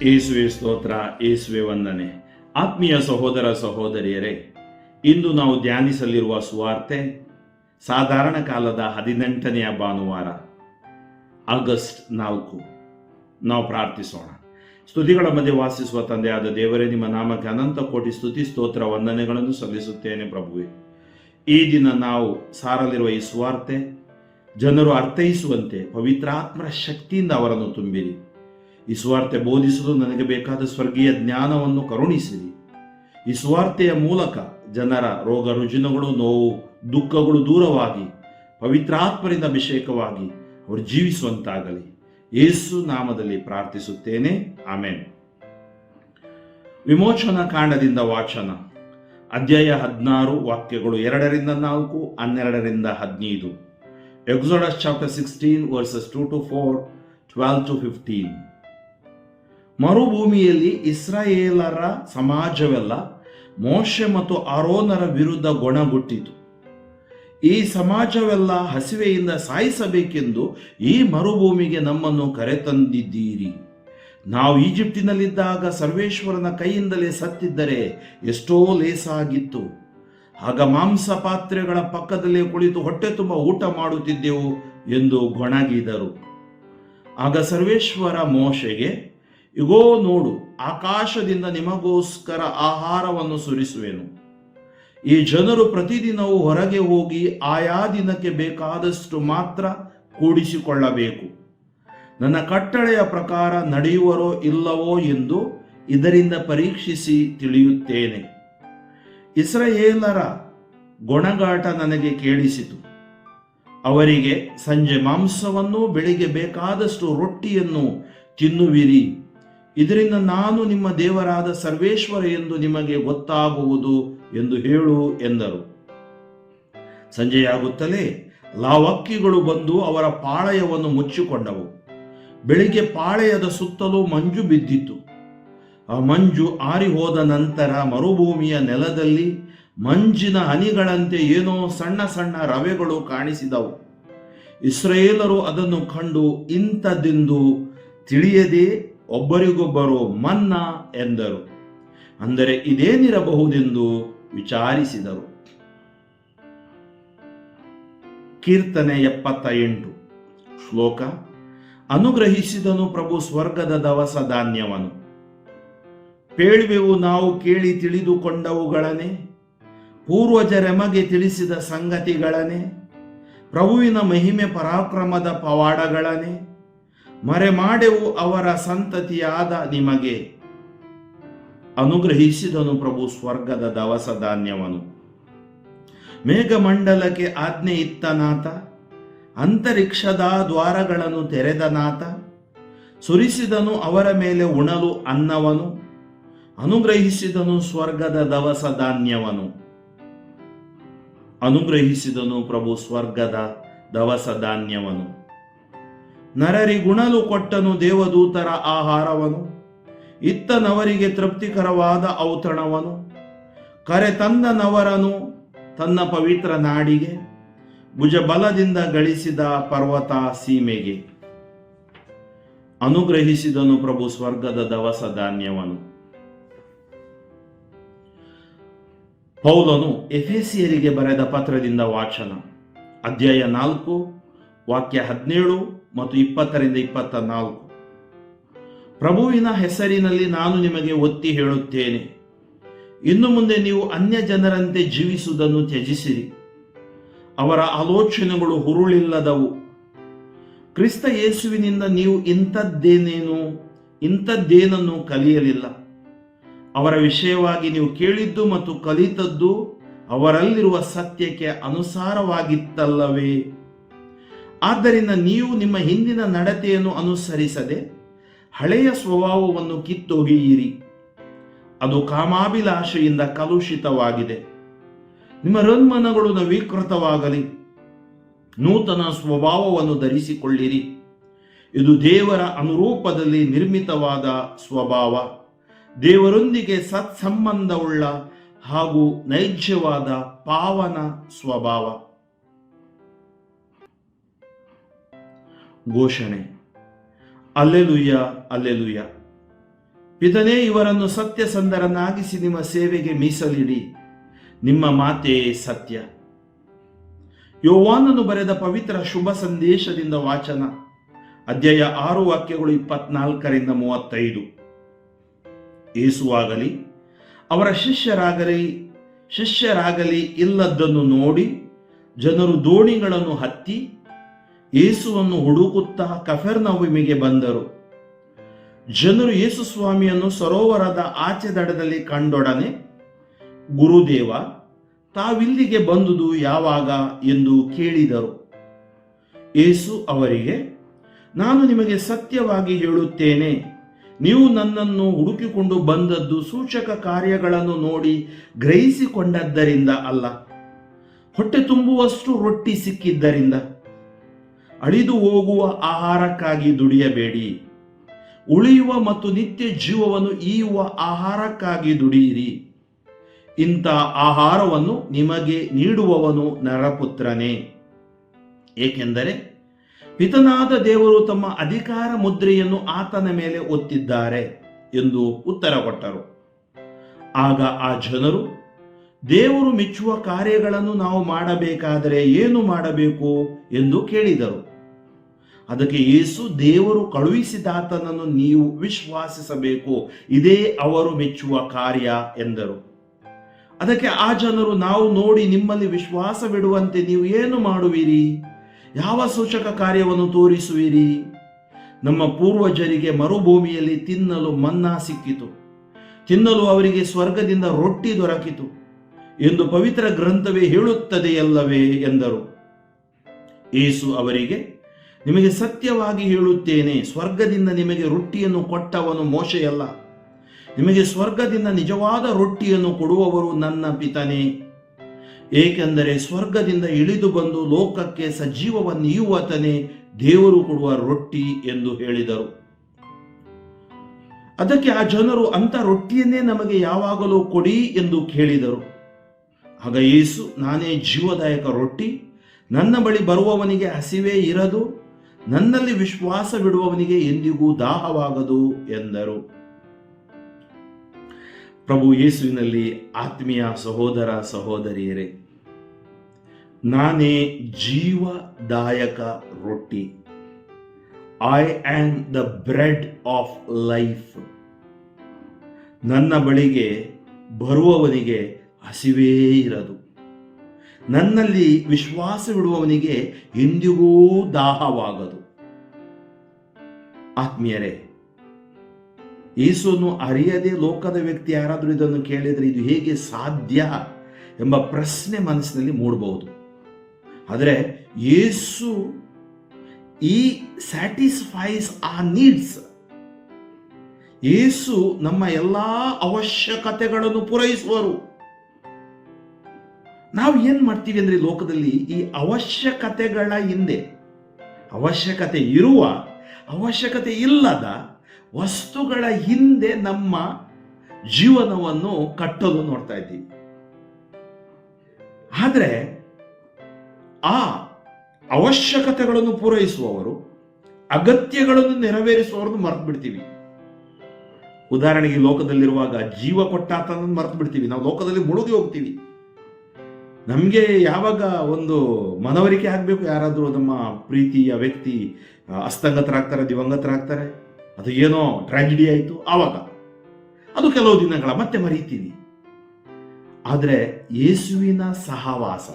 ಯೇಸುವೆ ಸ್ತೋತ್ರ, ಯೇಸುವೆ ವಂದನೆ. ಆತ್ಮೀಯ ಸಹೋದರ ಸಹೋದರಿಯರೇ, ಇಂದು ನಾವು ಧ್ಯಾನಿಸಲಿರುವ ಸುವಾರ್ತೆ ಸಾಧಾರಣ ಕಾಲದ 18ನೆಯ ಭಾನುವಾರ, ಆಗಸ್ಟ್ 4. ನಾವು ಪ್ರಾರ್ಥಿಸೋಣ. ಸ್ತುತಿಗಳ ಮಧ್ಯೆ ವಾಸಿಸುವ ತಂದೆಯಾದ ದೇವರೇ, ನಿಮ್ಮ ನಾಮಕ್ಕೆ ಅನಂತ ಕೋಟಿ ಸ್ತುತಿ ಸ್ತೋತ್ರ ವಂದನೆಗಳನ್ನು ಸಲ್ಲಿಸುತ್ತೇನೆ ಪ್ರಭುವೆ. ಈ ದಿನ ನಾವು ಸಾರಲಿರುವ ಈ ಸುವಾರ್ತೆ ಜನರು ಅರ್ಥೈಸುವಂತೆ ಪವಿತ್ರಾತ್ಮರ ಶಕ್ತಿಯಿಂದ ಅವರನ್ನು ತುಂಬಿರಿ. ಈ ಸುವಾರ್ತೆ ಬೋಧಿಸಲು ನನಗೆ ಬೇಕಾದ ಸ್ವರ್ಗೀಯ ಜ್ಞಾನವನ್ನು ಕರುಣಿಸಿರಿ. ಈ ಸುವಾರ್ತೆಯ ಮೂಲಕ ಜನರ ರೋಗ ರುಜಿನಗಳು, ನೋವು, ದುಃಖಗಳು ದೂರವಾಗಿ ಪವಿತ್ರಾತ್ಮರಿಂದ ಅಭಿಷೇಕವಾಗಿ ಅವರು ಜೀವಿಸುವಂತಾಗಲಿ. ಯೇಸು ನಾಮದಲ್ಲಿ ಪ್ರಾರ್ಥಿಸುತ್ತೇನೆ, ಆಮೆನ್. ವಿಮೋಚನಾ ಕಾಂಡದಿಂದ ವಾಚನ. ಅಧ್ಯಾಯ 16, ವಾಕ್ಯಗಳು 2-4, 12-15. Exodus chapter 16 verses 2-4, 12-15. ಮರುಭೂಮಿಯಲ್ಲಿ ಇಸ್ರಾಯೇಲರ ಸಮಾಜವೆಲ್ಲ ಮೋಶೆ ಮತ್ತು ಆರೋನರ ವಿರುದ್ಧ ಗೊಣಗುಟ್ಟಿತು. ಈ ಸಮಾಜವೆಲ್ಲ ಹಸಿವೆಯಿಂದ ಸಾಯಿಸಬೇಕೆಂದು ಈ ಮರುಭೂಮಿಗೆ ನಮ್ಮನ್ನು ಕರೆತಂದಿದ್ದೀರಿ. ನಾವು ಈಜಿಪ್ಟಿನಲ್ಲಿದ್ದಾಗ ಸರ್ವೇಶ್ವರನ ಕೈಯಿಂದಲೇ ಸತ್ತಿದ್ದರೆ ಎಷ್ಟೋ ಲೇಸಾಗಿತ್ತು. ಆಗ ಮಾಂಸ ಪಾತ್ರೆಗಳ ಪಕ್ಕದಲ್ಲೇ ಕುಳಿತು ಹೊಟ್ಟೆ ತುಂಬ ಊಟ ಮಾಡುತ್ತಿದ್ದೆವು ಎಂದು ಗೊಣಗಿದರು. ಆಗ ಸರ್ವೇಶ್ವರ ಮೋಶೆಗೆ, ಇಗೋ ನೋಡು, ಆಕಾಶದಿಂದ ನಿಮಗೋಸ್ಕರ ಆಹಾರವನ್ನು ಸುರಿಸುವೆನು. ಈ ಜನರು ಪ್ರತಿದಿನವೂ ಹೊರಗೆ ಹೋಗಿ ಆಯಾ ದಿನಕ್ಕೆ ಬೇಕಾದಷ್ಟು ಮಾತ್ರ ಕೂಡಿಸಿಕೊಳ್ಳಬೇಕು. ನನ್ನ ಕಟ್ಟಳೆಯ ಪ್ರಕಾರ ನಡೆಯುವರೋ ಇಲ್ಲವೋ ಎಂದು ಇದರಿಂದ ಪರೀಕ್ಷಿಸಿ ತಿಳಿಯುತ್ತೇನೆ. ಇಸ್ರಾಯೇಲರ ಗೊಣಗಾಟ ನನಗೆ ಕೇಳಿಸಿತು. ಅವರಿಗೆ, ಸಂಜೆ ಮಾಂಸವನ್ನು, ಬೆಳಿಗ್ಗೆ ಬೇಕಾದಷ್ಟು ರೊಟ್ಟಿಯನ್ನು ತಿನ್ನುವಿರಿ. ಇದರಿಂದ ನಾನು ನಿಮ್ಮ ದೇವರಾದ ಸರ್ವೇಶ್ವರ ಎಂದು ನಿಮಗೆ ಗೊತ್ತಾಗುವುದು ಎಂದು ಹೇಳು ಎಂದರು. ಸಂಜೆಯಾಗುತ್ತಲೇ ಲಾವಕ್ಕಿಗಳು ಬಂದು ಅವರ ಪಾಳೆಯವನ್ನು ಮುಚ್ಚಿಕೊಂಡವು. ಬೆಳಿಗ್ಗೆ ಪಾಳೆಯದ ಸುತ್ತಲೂ ಮಂಜು ಬಿದ್ದಿತು. ಆ ಮಂಜು ಆರಿ ಹೋದ ನಂತರ ಮರುಭೂಮಿಯ ನೆಲದಲ್ಲಿ ಮಂಜಿನ ಹನಿಗಳಂತೆ ಏನೋ ಸಣ್ಣ ಸಣ್ಣ ರವೆಗಳು ಕಾಣಿಸಿದವು. ಇಸ್ರಾಯೇಲರು ಅದನ್ನು ಕಂಡು ಇಂಥದ್ದೆಂದು ತಿಳಿಯದೆ ಒಬ್ಬರಿಗೊಬ್ಬರು ಮನ್ನಾ ಎಂದರು. ಅಂದರೆ ಇದೇನಿರಬಹುದೆಂದು ವಿಚಾರಿಸಿದರು. ಕೀರ್ತನೆ 78. ಶ್ಲೋಕ. ಅನುಗ್ರಹಿಸಿದನು ಪ್ರಭು ಸ್ವರ್ಗದ ದವಸ ಧಾನ್ಯವನ್ನು. ಪೇಳುವೆವು ನಾವು ಕೇಳಿ ತಿಳಿದುಕೊಂಡವುಗಳನ್ನೇ, ಪೂರ್ವಜರೆಮಗೆ ತಿಳಿಸಿದ ಸಂಗತಿಗಳನ್ನೇ, ಪ್ರಭುವಿನ ಮಹಿಮೆ ಪರಾಕ್ರಮದ ಪವಾಡಗಳನ್ನೇ ಮರೆಮಾಡೆವು ಅವರ ಸಂತತಿಯಾದ ನಿಮಗೆ. ಅನುಗ್ರಹಿಸಿದನು ಪ್ರಭು ಸ್ವರ್ಗದ ದವಸ ಧಾನ್ಯವನ್ನು. ಮೇಘಮಂಡಲಕ್ಕೆ ಆಜ್ಞೆ ಇತ್ತನಾಥ, ಅಂತರಿಕ್ಷದ ದ್ವಾರಗಳನ್ನು ತೆರೆದನಾಥ. ಸುರಿಸಿದನು ಅವರ ಮೇಲೆ ಉಣಲು ಅನ್ನವನು, ಅನುಗ್ರಹಿಸಿದನು ಸ್ವರ್ಗದ ದವಸ ಧಾನ್ಯವನ್ನು. ಅನುಗ್ರಹಿಸಿದನು ಪ್ರಭು ಸ್ವರ್ಗದ ದವಸ ಧಾನ್ಯವನ್ನು. ನರರಿಗುಣಲು ಕೊಟ್ಟನು ದೇವದೂತರ ಆಹಾರವನು. ಇತ್ತನವರಿಗೆ ತೃಪ್ತಿಕರವಾದ ಔತಣವನು. ಕರೆತಂದನವರನು ತನ್ನ ಪವಿತ್ರ ನಾಡಿಗೆ, ಭುಜಬಲದಿಂದ ಗಳಿಸಿದ ಪರ್ವತ ಸೀಮೆಗೆ. ಅನುಗ್ರಹಿಸಿದನು ಪ್ರಭು ಸ್ವರ್ಗದ ದವಸ ಧಾನ್ಯವನ್ನು. ಪೌಲನು ಎಫೆಸಿಯರಿಗೆ ಬರೆದ ಪತ್ರದಿಂದ ವಾಚನ. ಅಧ್ಯಾಯ 4, ವಾಕ್ಯ 17 ಮತ್ತು 20-24. ಪ್ರಭುವಿನ ಹೆಸರಿನಲ್ಲಿ ನಾನು ನಿಮಗೆ ಒತ್ತಿ ಹೇಳುತ್ತೇನೆ, ಇನ್ನು ಮುಂದೆ ನೀವು ಅನ್ಯ ಜನರಂತೆ ಜೀವಿಸುವುದನ್ನು ತ್ಯಜಿಸಿರಿ. ಅವರ ಆಲೋಚನೆಗಳು ಹುರುಳಿಲ್ಲದವು. ಕ್ರಿಸ್ತ ಯೇಸುವಿನಿಂದ ನೀವು ಇಂಥದ್ದೇನನ್ನು ಕಲಿಯಲಿಲ್ಲ. ಅವರ ವಿಷಯವಾಗಿ ನೀವು ಕೇಳಿದ್ದು ಮತ್ತು ಕಲಿತದ್ದು ಅವರಲ್ಲಿರುವ ಸತ್ಯಕ್ಕೆ ಅನುಸಾರವಾಗಿತ್ತಲ್ಲವೇ? ಆದ್ದರಿಂದ ನೀವು ನಿಮ್ಮ ಹಿಂದಿನ ನಡತೆಯನ್ನು ಅನುಸರಿಸದೆ ಹಳೆಯ ಸ್ವಭಾವವನ್ನು ಕಿತ್ತೊಗೆಯಿರಿ. ಅದು ಕಾಮಾಭಿಲಾಷೆಯಿಂದ ಕಲುಷಿತವಾಗಿದೆ. ನಿಮ್ಮ ಹೃನ್ಮನಗಳು ನವೀಕೃತವಾಗಲಿ, ನೂತನ ಸ್ವಭಾವವನ್ನು ಧರಿಸಿಕೊಳ್ಳಿರಿ. ಇದು ದೇವರ ಅನುರೂಪದಲ್ಲಿ ನಿರ್ಮಿತವಾದ ಸ್ವಭಾವ, ದೇವರೊಂದಿಗೆ ಸತ್ಸಂಬಂಧವುಳ್ಳ ಹಾಗೂ ನೈಜ್ಯವಾದ ಪಾವನ ಸ್ವಭಾವ. ಘೋಷಣೆ. Alleluia, alleluia. ಪಿತನೇ, ಇವರನ್ನು ಸತ್ಯಸಂಧರನ್ನಾಗಿಸಿ ನಿಮ್ಮ ಸೇವೆಗೆ ಮೀಸಲಿಡಿ. ನಿಮ್ಮ ಮಾತೇ ಸತ್ಯ. ಯೋವಾನನು ಬರೆದ ಪವಿತ್ರ ಶುಭ ಸಂದೇಶದಿಂದ ವಾಚನ. ಅಧ್ಯಾಯ 6 ವಾಕ್ಯಗಳು 24ರಿಂದ 35. ಯೇಸುವಾಗಲಿ ಅವರ ಶಿಷ್ಯರಾಗಲಿ ಇಲ್ಲದ್ದನ್ನು ನೋಡಿ ಜನರು ದೋಣಿಗಳನ್ನು ಹತ್ತಿ ಯೇಸುವನ್ನು ಹುಡುಕುತ್ತಾ ಕಫೆರ್ನಹುಮಿಗೆ ಬಂದರು. ಜನರು ಯೇಸು ಸ್ವಾಮಿಯನ್ನು ಸರೋವರದ ಆಚೆ ದಡದಲ್ಲಿ ಕಂಡೊಡನೆ, ಗುರುದೇವ, ತಾವಿಲ್ಲಿಗೆ ಬಂದುದು ಯಾವಾಗ ಎಂದು ಕೇಳಿದರು. ಯೇಸು ಅವರಿಗೆ, ನಾನು ನಿಮಗೆ ಸತ್ಯವಾಗಿ ಹೇಳುತ್ತೇನೆ, ನೀವು ನನ್ನನ್ನು ಹುಡುಕಿಕೊಂಡು ಬಂದದ್ದು ಸೂಚಕ ಕಾರ್ಯಗಳನ್ನು ನೋಡಿ ಗ್ರಹಿಸಿಕೊಂಡದ್ದರಿಂದ ಅಲ್ಲ, ಹೊಟ್ಟೆ ತುಂಬುವಷ್ಟು ರೊಟ್ಟಿ ಸಿಕ್ಕಿದ್ದರಿಂದ. ಅಳಿದು ಹೋಗುವ ಆಹಾರಕ್ಕಾಗಿ ದುಡಿಯಬೇಡಿ, ಉಳಿಯುವ ಮತ್ತು ನಿತ್ಯ ಜೀವವನ್ನು ಈಯುವ ಆಹಾರಕ್ಕಾಗಿ ದುಡಿಯಿರಿ. ಇಂಥ ಆಹಾರವನ್ನು ನಿಮಗೆ ನೀಡುವವನು ನರಪುತ್ರನೇ. ಏಕೆಂದರೆ ಪಿತನಾದ ದೇವರು ತಮ್ಮ ಅಧಿಕಾರ ಮುದ್ರೆಯನ್ನು ಆತನ ಮೇಲೆ ಒತ್ತಿದ್ದಾರೆ ಎಂದು ಉತ್ತರ ಕೊಟ್ಟರು. ಆಗ ಆ ಜನರು, ದೇವರು ಮೆಚ್ಚುವ ಕಾರ್ಯಗಳನ್ನು ನಾವು ಮಾಡಬೇಕಾದರೆ ಏನು ಮಾಡಬೇಕು ಎಂದು ಕೇಳಿದರು. ಅದಕ್ಕೆ ಯೇಸು, ದೇವರು ಕಳುಹಿಸಿದಾತನನ್ನು ನೀವು ವಿಶ್ವಾಸಿಸಬೇಕು, ಇದೇ ಅವರು ಮೆಚ್ಚುವ ಕಾರ್ಯ ಎಂದರು. ಅದಕ್ಕೆ ಆ ಜನರು, ನಾವು ನೋಡಿ ನಿಮ್ಮಲ್ಲಿ ವಿಶ್ವಾಸವಿಡುವಂತೆ ನೀವು ಏನು ಮಾಡುವಿರಿ? ಯಾವ ಸೂಚಕ ಕಾರ್ಯವನ್ನು ತೋರಿಸುವಿರಿ? ನಮ್ಮ ಪೂರ್ವಜರಿಗೆ ಮರುಭೂಮಿಯಲ್ಲಿ ತಿನ್ನಲು ಮನ್ನಾ ಸಿಕ್ಕಿತು, ತಿನ್ನಲು ಅವರಿಗೆ ಸ್ವರ್ಗದಿಂದ ರೊಟ್ಟಿ ದೊರಕಿತು ಎಂದು ಪವಿತ್ರ ಗ್ರಂಥವೇ ಹೇಳುತ್ತದೆಯಲ್ಲವೇ ಎಂದರು. ಯೇಸು ಅವರಿಗೆ, ನಿಮಗೆ ಸತ್ಯವಾಗಿ ಹೇಳುತ್ತೇನೆ, ಸ್ವರ್ಗದಿಂದ ನಿಮಗೆ ರೊಟ್ಟಿಯನ್ನು ಕೊಟ್ಟವನು ಮೋಶೆಯಲ್ಲ, ನಿಮಗೆ ಸ್ವರ್ಗದಿಂದ ನಿಜವಾದ ರೊಟ್ಟಿಯನ್ನು ಕೊಡುವವರು ನನ್ನ ಪಿತನೇ. ಏಕೆಂದರೆ ಸ್ವರ್ಗದಿಂದ ಇಳಿದು ಬಂದು ಲೋಕಕ್ಕೆ ಸಜೀವವನ್ನು ನೀಯುವತನೇ ದೇವರು ಕೊಡುವ ರೊಟ್ಟಿ ಎಂದು ಹೇಳಿದರು. ಅದಕ್ಕೆ ಆ ಜನರು, ಅಂಥ ರೊಟ್ಟಿಯನ್ನೇ ನಮಗೆ ಯಾವಾಗಲೂ ಕೊಡಿ ಎಂದು ಕೇಳಿದರು. ಆಗ ಯೇಸು, ನಾನೇ ಜೀವದಾಯಕ ರೊಟ್ಟಿ, ನನ್ನ ಬಳಿ ಬರುವವನಿಗೆ ಹಸಿವೇ ಇರದು, ನನ್ನಲ್ಲಿ ವಿಶ್ವಾಸವಿಡುವವನಿಗೆ ಎಂದಿಗೂ ದಾಹವಾಗದು ಎಂದರು. ಪ್ರಭು ಯೇಸುವಿನಲ್ಲಿ ಆತ್ಮೀಯ ಸಹೋದರ ಸಹೋದರಿಯರೇ, ನಾನೇ ಜೀವದಾಯಕ ರೊಟ್ಟಿ. I am the bread of life. ನನ್ನ ಬಳಿಗೆ ಬರುವವನಿಗೆ ಹಸಿವೇ ಇರದು, ನನ್ನಲ್ಲಿ ವಿಶ್ವಾಸವಿಡುವವನಿಗೆ ಎಂದಿಗೂ ದಾಹವಾಗದು. ಆತ್ಮೀಯರೇ, ಯೇಸುವನ್ನು ಅರಿಯದೆ ಲೋಕದ ವ್ಯಕ್ತಿ ಯಾರಾದರೂ ಇದನ್ನು ಕೇಳಿದರೆ ಇದು ಹೇಗೆ ಸಾಧ್ಯ ಎಂಬ ಪ್ರಶ್ನೆ ಮನಸ್ಸಿನಲ್ಲಿ ಮೂಡಬಹುದು. ಆದರೆ ಯೇಸು ಸ್ಯಾಟಿಸ್ಫೈಸ್ ಆರ್ ನೀಡ್ಸ್. ಯೇಸು ನಮ್ಮ ಎಲ್ಲಾ ಅವಶ್ಯಕತೆಗಳನ್ನು ಪೂರೈಸುವರು. ನಾವು ಏನ್ ಮಾಡ್ತೀವಿ ಅಂದ್ರೆ, ಲೋಕದಲ್ಲಿ ಈ ಅವಶ್ಯಕತೆಗಳ ಹಿಂದೆ ಅವಶ್ಯಕತೆ ಇರುವ, ಅವಶ್ಯಕತೆ ಇಲ್ಲದ ವಸ್ತುಗಳ ಹಿಂದೆ ನಮ್ಮ ಜೀವನವನ್ನು ಕಟ್ಟಲು ನೋಡ್ತಾ ಇದ್ದೀವಿ. ಆದರೆ ಆ ಅವಶ್ಯಕತೆಗಳನ್ನು ಪೂರೈಸುವವರು, ಅಗತ್ಯಗಳನ್ನು ನೆರವೇರಿಸುವವರನ್ನು ಮರೆತು ಬಿಡ್ತೀವಿ. ಉದಾಹರಣೆಗೆ, ಲೋಕದಲ್ಲಿರುವಾಗ ಜೀವ ಕೊಟ್ಟಾತನನ್ನು ಮರೆತು ಬಿಡ್ತೀವಿ. ನಾವು ಲೋಕದಲ್ಲಿ ಮುಳುಗಿ ಹೋಗ್ತೀವಿ. ನಮಗೆ ಯಾವಾಗ ಒಂದು ಮನವರಿಕೆ ಆಗಬೇಕು, ಯಾರಾದರೂ ನಮ್ಮ ಪ್ರೀತಿಯ ವ್ಯಕ್ತಿ ಅಸ್ತಂಗತರಾಗ್ತಾರೆ, ದಿವಂಗತರಾಗ್ತಾರೆ, ಅದು ಏನೋ ಟ್ರಾಜಿಡಿ ಆಯಿತು, ಆವಾಗ ಅದು ಕೆಲವು ದಿನಗಳ ಮತ್ತೆ ಮರೀತೀವಿ. ಆದರೆ ಯೇಸುವಿನ ಸಹವಾಸ,